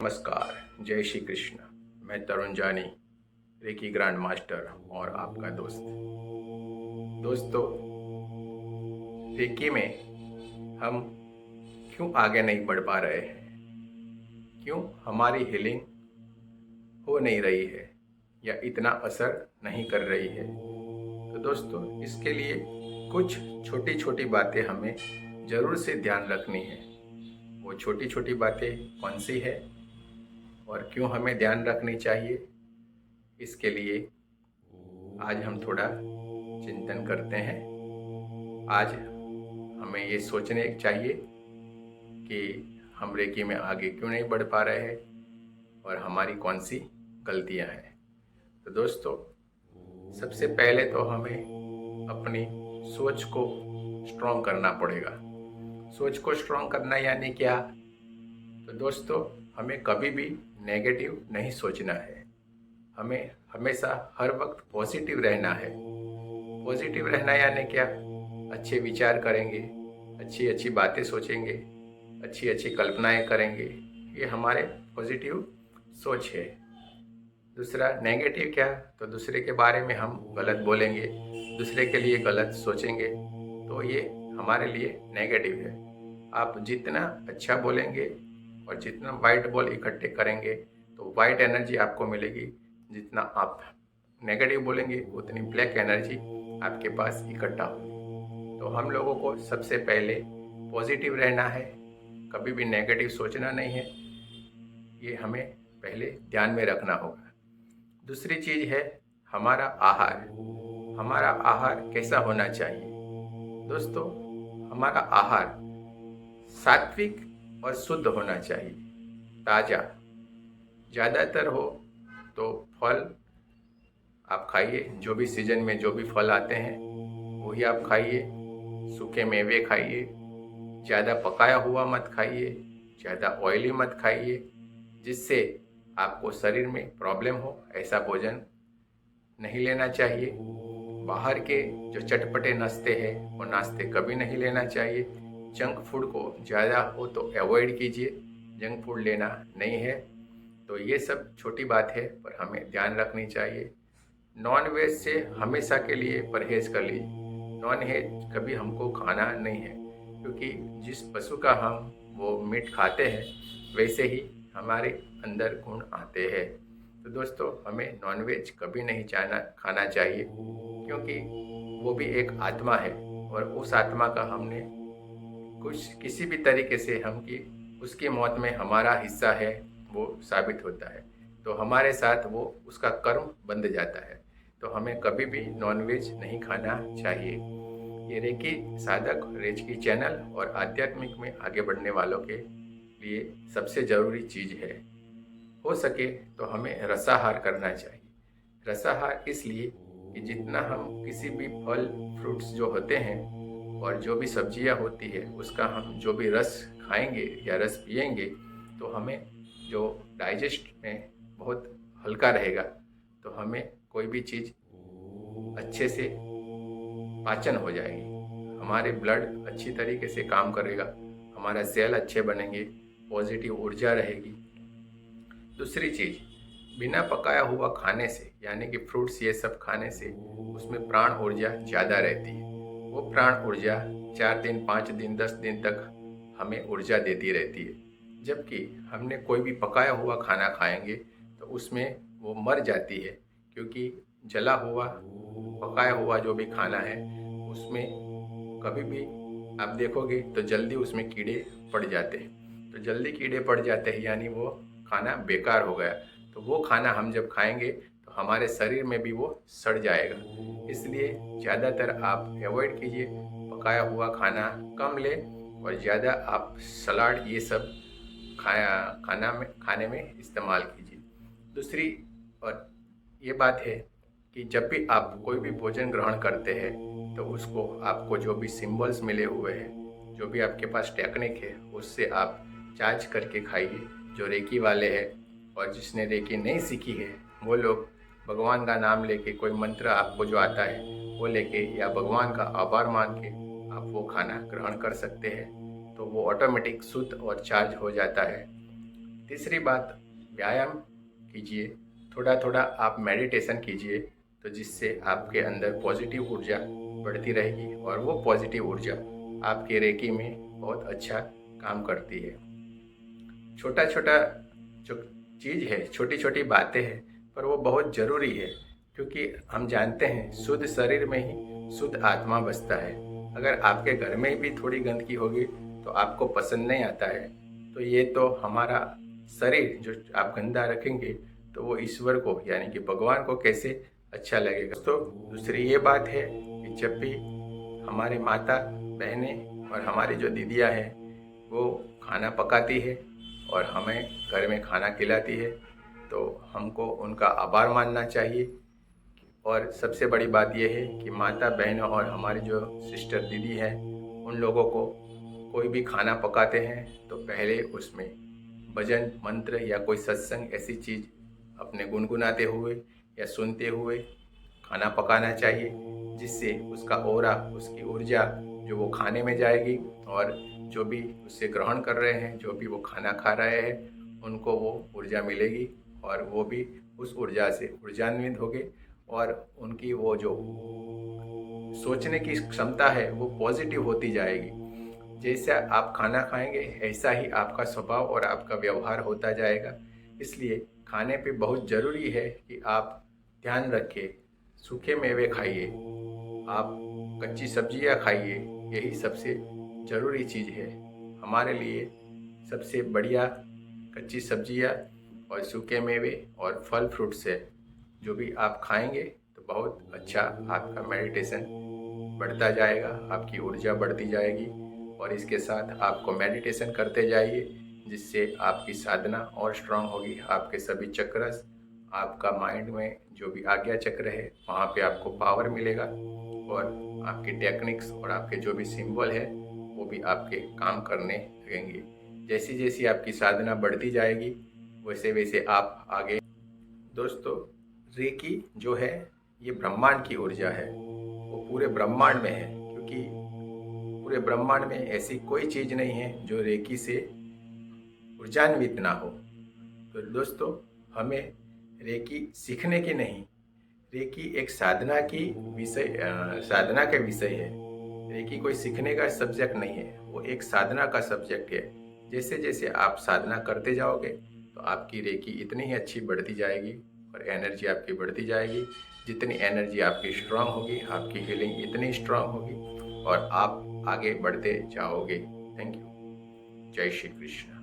नमस्कार, जय श्री कृष्ण। मैं तरुण जानी, रेकी ग्रैंड मास्टर और आपका दोस्त। दोस्तों, रेकी में हम क्यों आगे नहीं बढ़ पा रहे हैं? क्यों हमारी हीलिंग हो नहीं रही है या इतना असर नहीं कर रही है? तो दोस्तों, इसके लिए कुछ छोटी छोटी बातें हमें ज़रूर से ध्यान रखनी है। वो छोटी छोटी बातें कौन सी है और क्यों हमें ध्यान रखनी चाहिए, इसके लिए आज हम थोड़ा चिंतन करते हैं। आज हमें ये सोचने चाहिए कि हम रेकी में आगे क्यों नहीं बढ़ पा रहे हैं और हमारी कौन सी गलतियां हैं। तो दोस्तों, सबसे पहले तो हमें अपनी सोच को स्ट्रॉन्ग करना पड़ेगा। सोच को स्ट्रॉन्ग करना यानी क्या? तो दोस्तों, हमें कभी भी नेगेटिव नहीं सोचना है। हमें हमेशा हर वक्त पॉजिटिव रहना है। पॉजिटिव रहना यानी क्या? अच्छे विचार करेंगे, अच्छी अच्छी बातें सोचेंगे, अच्छी अच्छी कल्पनाएं करेंगे। ये हमारे पॉजिटिव सोच है। दूसरा नेगेटिव क्या? तो दूसरे के बारे में हम गलत बोलेंगे, दूसरे के लिए गलत सोचेंगे, तो ये हमारे लिए नेगेटिव है। आप जितना अच्छा बोलेंगे और जितना वाइट बॉल इकट्ठे करेंगे तो वाइट एनर्जी आपको मिलेगी। जितना आप नेगेटिव बोलेंगे उतनी ब्लैक एनर्जी आपके पास इकट्ठा होगी। तो हम लोगों को सबसे पहले पॉजिटिव रहना है, कभी भी नेगेटिव सोचना नहीं है। ये हमें पहले ध्यान में रखना होगा। दूसरी चीज़ है हमारा आहार। हमारा आहार कैसा होना चाहिए? दोस्तों, हमारा आहार सात्विक और शुद्ध होना चाहिए, ताज़ा। ज़्यादातर हो तो फल आप खाइए, जो भी सीजन में जो भी फल आते हैं वही आप खाइए। सूखे मेवे खाइए, ज़्यादा पकाया हुआ मत खाइए, ज़्यादा ऑयली मत खाइए, जिससे आपको शरीर में प्रॉब्लम हो। ऐसा भोजन नहीं लेना चाहिए। बाहर के जो चटपटे नाश्ते हैं वो नाश्ते कभी नहीं लेना चाहिए। जंक फूड को ज़्यादा हो तो अवॉइड कीजिए, जंक फूड लेना नहीं है। तो ये सब छोटी बात है पर हमें ध्यान रखनी चाहिए। नॉन वेज से हमेशा के लिए परहेज़ कर लीजिए। नॉन वेज कभी हमको खाना नहीं है, क्योंकि जिस पशु का हम वो मीट खाते हैं वैसे ही हमारे अंदर गुण आते हैं। तो दोस्तों, हमें नॉन वेज कभी नहीं खाना चाहिए, क्योंकि वो भी एक आत्मा है और उस आत्मा का हमने कुछ किसी भी तरीके से उसकी मौत में हमारा हिस्सा है वो साबित होता है। तो हमारे साथ वो उसका कर्म बंध जाता है। तो हमें कभी भी नॉनवेज नहीं खाना चाहिए। ये रेकी साधक रेकी चैनल और आध्यात्मिक में आगे बढ़ने वालों के लिए सबसे ज़रूरी चीज़ है। हो सके तो हमें रसाहार करना चाहिए। रसाहार इसलिए कि जितना हम किसी भी फल फ्रूट्स जो होते हैं और जो भी सब्जियां होती है उसका हम जो भी रस खाएंगे या रस पिएंगे तो हमें जो डाइजेस्ट में बहुत हल्का रहेगा। तो हमें कोई भी चीज़ अच्छे से पाचन हो जाएगी, हमारे ब्लड अच्छी तरीके से काम करेगा, हमारा सेल अच्छे बनेंगे, पॉजिटिव ऊर्जा रहेगी। दूसरी चीज़, बिना पकाया हुआ खाने से यानी कि फ्रूट्स ये सब खाने से उसमें प्राण ऊर्जा ज़्यादा रहती है। वो प्राण ऊर्जा 4 दिन 5 दिन 10 दिन तक हमें ऊर्जा देती रहती है। जबकि हमने कोई भी पकाया हुआ खाना खाएंगे तो उसमें वो मर जाती है, क्योंकि जला हुआ पकाया हुआ जो भी खाना है उसमें कभी भी आप देखोगे तो जल्दी उसमें कीड़े पड़ जाते हैं। तो जल्दी कीड़े पड़ जाते हैं यानी वो खाना बेकार हो गया। तो वो खाना हम जब खाएंगे तो हमारे शरीर में भी वो सड़ जाएगा। इसलिए ज़्यादातर आप अवॉइड कीजिए, पकाया हुआ खाना कम लें और ज़्यादा आप सलाद ये सब खाने में इस्तेमाल कीजिए। दूसरी और ये बात है कि जब भी आप कोई भी भोजन ग्रहण करते हैं तो उसको आपको जो भी सिंबल्स मिले हुए हैं, जो भी आपके पास टेक्निक है उससे आप जांच करके खाइए। जो रेकी वाले हैं और जिसने रेकी नहीं सीखी है वो लोग भगवान का नाम लेके, कोई मंत्र आपको जो आता है वो लेके या भगवान का आभार मान के आप वो खाना ग्रहण कर सकते हैं। तो वो ऑटोमेटिक शुद्ध और चार्ज हो जाता है। तीसरी बात, व्यायाम कीजिए, थोड़ा थोड़ा आप मेडिटेशन कीजिए, तो जिससे आपके अंदर पॉजिटिव ऊर्जा बढ़ती रहेगी और वो पॉजिटिव ऊर्जा आपके रेकी में बहुत अच्छा काम करती है। छोटा छोटा जो चीज़ है, छोटी छोटी बातें हैं, पर वो बहुत ज़रूरी है, क्योंकि हम जानते हैं शुद्ध शरीर में ही शुद्ध आत्मा बसता है। अगर आपके घर में भी थोड़ी गंदगी होगी तो आपको पसंद नहीं आता है। तो ये तो हमारा शरीर जो आप गंदा रखेंगे तो वो ईश्वर को यानी कि भगवान को कैसे अच्छा लगेगा। तो दूसरी ये बात है कि जब भी हमारे माता बहनें और हमारी जो दीदियाँ हैं वो खाना पकाती है और हमें घर में खाना खिलाती है, तो हमको उनका आभार मानना चाहिए। और सबसे बड़ी बात यह है कि माता बहन और हमारी जो सिस्टर दीदी हैं, उन लोगों को कोई भी खाना पकाते हैं तो पहले उसमें भजन मंत्र या कोई सत्संग ऐसी चीज़ अपने गुनगुनाते हुए या सुनते हुए खाना पकाना चाहिए, जिससे उसका ऑरा, उसकी ऊर्जा जो वो खाने में जाएगी और जो भी उससे ग्रहण कर रहे हैं, जो भी वो खाना खा रहे हैं, उनको वो ऊर्जा मिलेगी और वो भी उस ऊर्जा से ऊर्जान्वित होंगे और उनकी वो जो सोचने की क्षमता है वो पॉजिटिव होती जाएगी। जैसा आप खाना खाएंगे ऐसा ही आपका स्वभाव और आपका व्यवहार होता जाएगा। इसलिए खाने पे बहुत ज़रूरी है कि आप ध्यान रखें, सूखे मेवे खाइए, आप कच्ची सब्जियां खाइए, यही सबसे ज़रूरी चीज़ है हमारे लिए। सबसे बढ़िया कच्ची सब्जियां और सूखे मेवे और फल फ्रूट्स है, जो भी आप खाएंगे तो बहुत अच्छा आपका मेडिटेशन बढ़ता जाएगा, आपकी ऊर्जा बढ़ती जाएगी। और इसके साथ आपको मेडिटेशन करते जाइए, जिससे आपकी साधना और स्ट्रांग होगी। आपके सभी चक्रस, आपका माइंड में जो भी आज्ञा चक्र है वहाँ पे आपको पावर मिलेगा और आपकी टेक्निक्स और आपके जो भी सिंबल है वो भी आपके काम करने लगेंगे। जैसी जैसी आपकी साधना बढ़ती जाएगी वैसे वैसे आप आगे। दोस्तों, रेकी जो है ये ब्रह्मांड की ऊर्जा है, वो पूरे ब्रह्मांड में है, क्योंकि पूरे ब्रह्मांड में ऐसी कोई चीज़ नहीं है जो रेकी से ऊर्जान्वित ना हो। तो दोस्तों, हमें रेकी सीखने की नहीं, रेकी एक साधना की साधना के विषय है। रेकी कोई सीखने का सब्जेक्ट नहीं है, वो एक साधना का सब्जेक्ट है। जैसे जैसे आप साधना करते जाओगे तो आपकी रेकी इतनी ही अच्छी बढ़ती जाएगी और एनर्जी आपकी बढ़ती जाएगी। जितनी एनर्जी आपकी स्ट्रांग होगी, आपकी हीलिंग इतनी स्ट्रांग होगी और आप आगे बढ़ते जाओगे। Thank you. जय श्री कृष्ण।